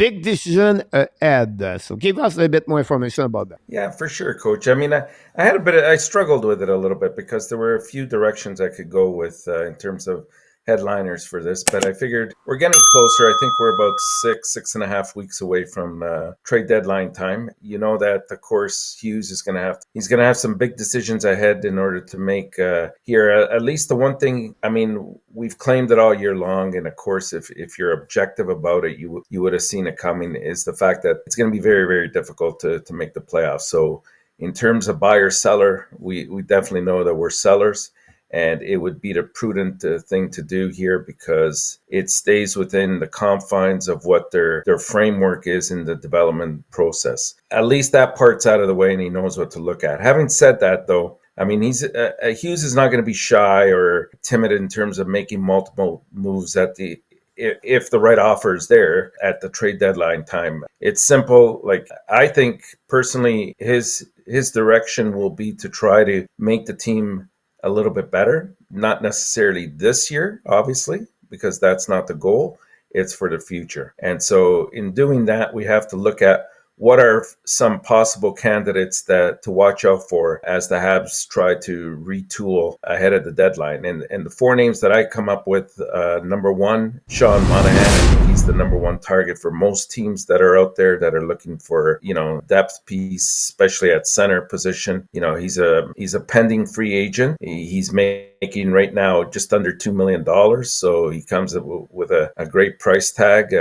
Big Decision Ahead. So give us a bit more information about that. Yeah, for sure, Coach. I mean, I had I struggled with it a little bit because there were a few directions I could go with in terms of headliners for this, but I figured we're getting closer. I think we're about 6.5 weeks away from trade deadline time. You know that, of course, Hughes is he's going to have some big decisions ahead in order to make here. At least the one thing, I mean, we've claimed it all year long, and of course, if you're objective about it, you would have seen it coming. Is the fact that it's going to be very, very difficult to make the playoffs. So in terms of buyer seller, we definitely know that we're sellers, and it would be the prudent thing to do here because it stays within the confines of what their framework is in the development process. At least that part's out of the way, and he knows what to look at. Having said that, though, I mean, Hughes is not going to be shy or timid in terms of making multiple moves if the right offer is there at the trade deadline time. It's simple. Like, I think personally, his direction will be to try to make the team a little bit better. Not necessarily this year, obviously, because that's not the goal. It's for the future. And so in doing that, we have to look at what are some possible candidates that to watch out for as the Habs try to retool ahead of the deadline. And the four names that I come up with, number one, Sean Monahan. I think he's the number one target for most teams that are out there that are looking for, depth piece, especially at center position. He's a pending free agent. He's making right now just under $2 million. So he comes with a great price tag,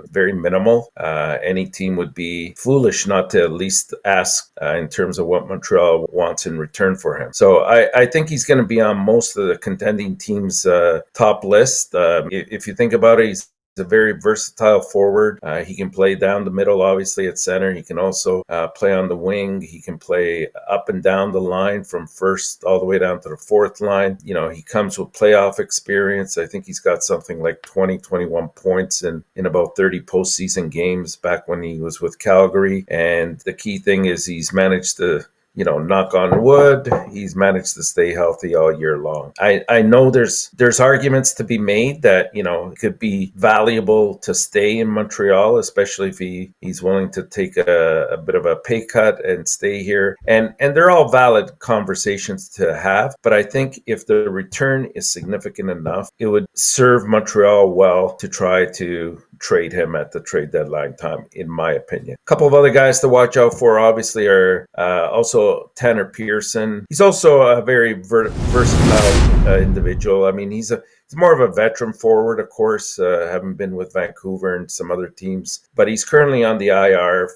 very minimal. Any team would be foolish not to at least ask in terms of what Montreal wants in return for him. So I think he's going to be on most of the contending teams' top list. If you think about it, he's a very versatile forward. He can play down the middle, obviously, at center. He can also play on the wing. He can play up and down the line from first all the way down to the fourth line. He comes with playoff experience. I think he's got something like 21 points in about 30 postseason games back when he was with Calgary. And the key thing is he's managed to knock on wood, he's managed to stay healthy all year long. I know there's arguments to be made that, it could be valuable to stay in Montreal, especially if he's willing to take a bit of a pay cut and stay here. And they're all valid conversations to have. But I think if the return is significant enough, it would serve Montreal well to try to trade him at the trade deadline time, in my opinion. A couple of other guys to watch out for, obviously, are also Tanner Pearson. He's also a very versatile individual. I mean, he's more of a veteran forward, of course, having been with Vancouver and some other teams. But he's currently on the IR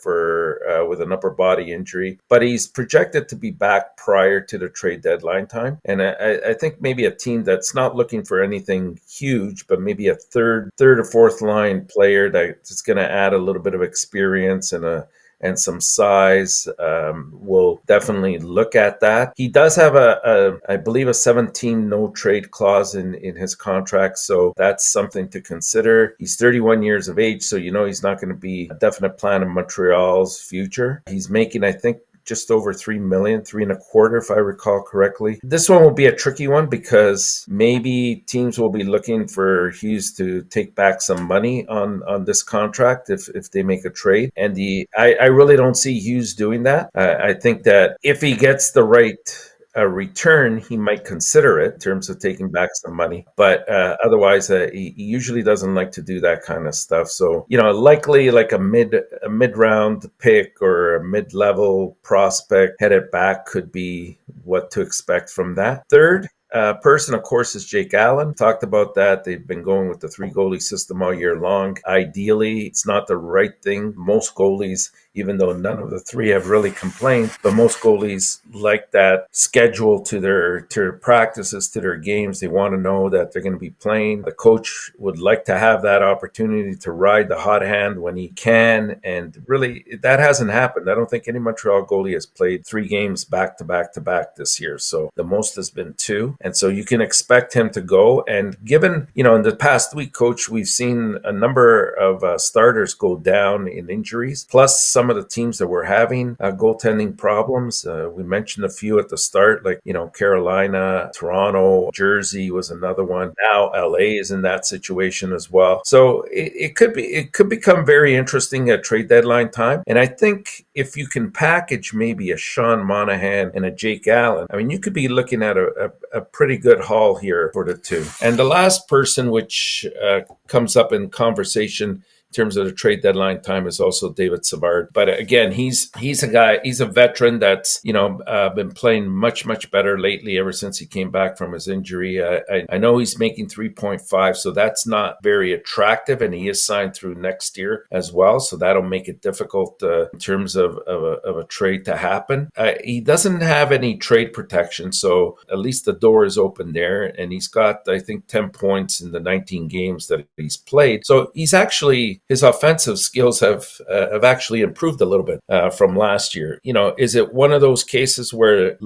with an upper body injury. But he's projected to be back prior to the trade deadline time. And I think maybe a team that's not looking for anything huge, but maybe a third or fourth line player that's going to add a little bit of experience and some size, will definitely look at that. He does have I believe a 17 no trade clause in his contract, so that's something to consider. He's 31 years of age, so he's not going to be a definite plan of Montreal's future. He's making, I think, just over $3 million, $3.25 if I recall correctly. This one will be a tricky one because maybe teams will be looking for Hughes to take back some money on this contract if they make a trade. And I really don't see Hughes doing that. I think that if he gets the right return, he might consider it in terms of taking back some money. But otherwise, he usually doesn't like to do that kind of stuff. So, likely like a mid-round pick or a mid-level prospect headed back could be what to expect from that. Third person, of course, is Jake Allen. Talked about that. They've been going with the 3-goalie system all year long. Ideally, it's not the right thing. Most goalies, even though none of the three have really complained, but most goalies like that schedule to their practices, to their games. They want to know that they're going to be playing. The coach would like to have that opportunity to ride the hot hand when he can, and really, that hasn't happened. I don't think any Montreal goalie has played 3 games back to back to back this year, so the most has been 2. And so you can expect him to go. And given, in the past week, Coach, we've seen a number of starters go down in injuries, plus some some of the teams that were having goaltending problems. We mentioned a few at the start, like, Carolina, Toronto, Jersey was another one. Now LA is in that situation as well. So it could become very interesting at trade deadline time. And I think if you can package maybe a Sean Monahan and a Jake Allen, I mean, you could be looking at a pretty good haul here for the two. And the last person which comes up in conversation in terms of the trade deadline time is also David Savard. But again, he's a guy, he's a veteran that's, been playing much, much better lately ever since he came back from his injury. I know he's making 3.5, so that's not very attractive, and he is signed through next year as well. So that'll make it difficult in terms of a trade to happen. He doesn't have any trade protection, so at least the door is open there. And he's got, I think, 10 points in the 19 games that he's played. So he's actually, his offensive skills have actually improved a little bit from last year. Is it one of those cases where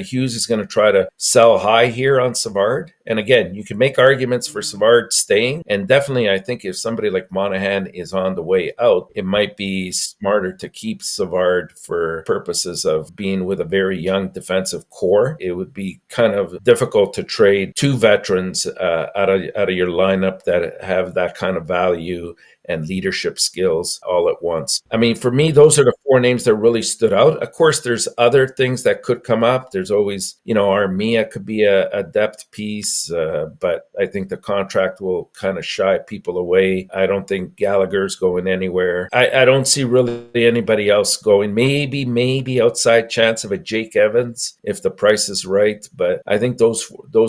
Hughes is going to try to sell high here on Savard? And again, you can make arguments for Savard staying. And definitely, I think if somebody like Monahan is on the way out, it might be smarter to keep Savard for purposes of being with a very young defensive core. It would be kind of difficult to trade two veterans out of your lineup that have that kind of value and leadership skills all at once. I mean, for me, those are the four names that really stood out. Of course, there's other things that could come up. There's always, Armia could be a depth piece, but I think the contract will kind of shy people away. I don't think Gallagher's going anywhere. I don't see really anybody else going. Maybe outside chance of a Jake Evans if the price is right. But I think those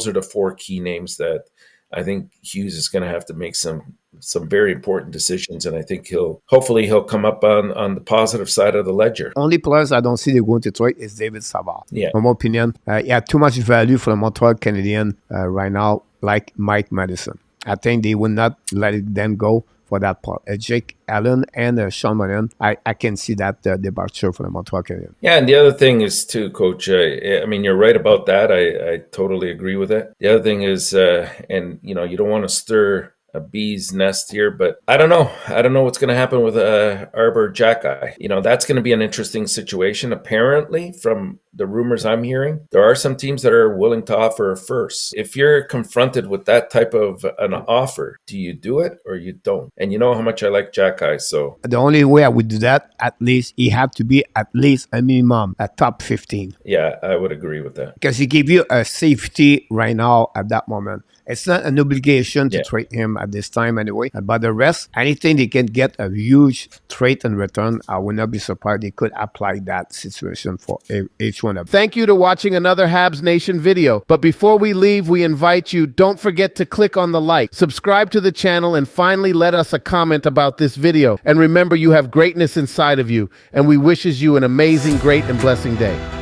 are the four key names that I think Hughes is going to have to make some very important decisions, and I think hopefully he'll come up on the positive side of the ledger. Only players I don't see they going to trade is David Savard. Yeah. In my opinion, he had too much value for the Montreal Canadiens right now, like Mike Madison. I think they will not let them go for that part. Jake Allen and Sean Monahan, I can see that departure for the Montreal Canadiens. Yeah, and the other thing is too, Coach, I mean, you're right about that. I totally agree with it. The other thing is, you don't want to stir a bee's nest here, but I don't know. I don't know what's going to happen with Arbor Jackeye. That's going to be an interesting situation. Apparently, from the rumors I'm hearing, there are some teams that are willing to offer a first. If you're confronted with that type of an offer, do you do it or you don't? And you know how much I like Jackeye, so the only way I would do that, at least he had to be at least a minimum a top 15. Yeah, I would agree with that. Because he give you a safety right now at that moment. It's not an obligation to trade him at this time anyway. But the rest, anything they can get a huge trade in return, I would not be surprised they could apply that situation for each one of them. Thank you to watching another Habs Nation video. But before we leave, we invite you, don't forget to click on the like, subscribe to the channel, and finally let us a comment about this video. And remember, you have greatness inside of you, and we wishes you an amazing, great, and blessing day.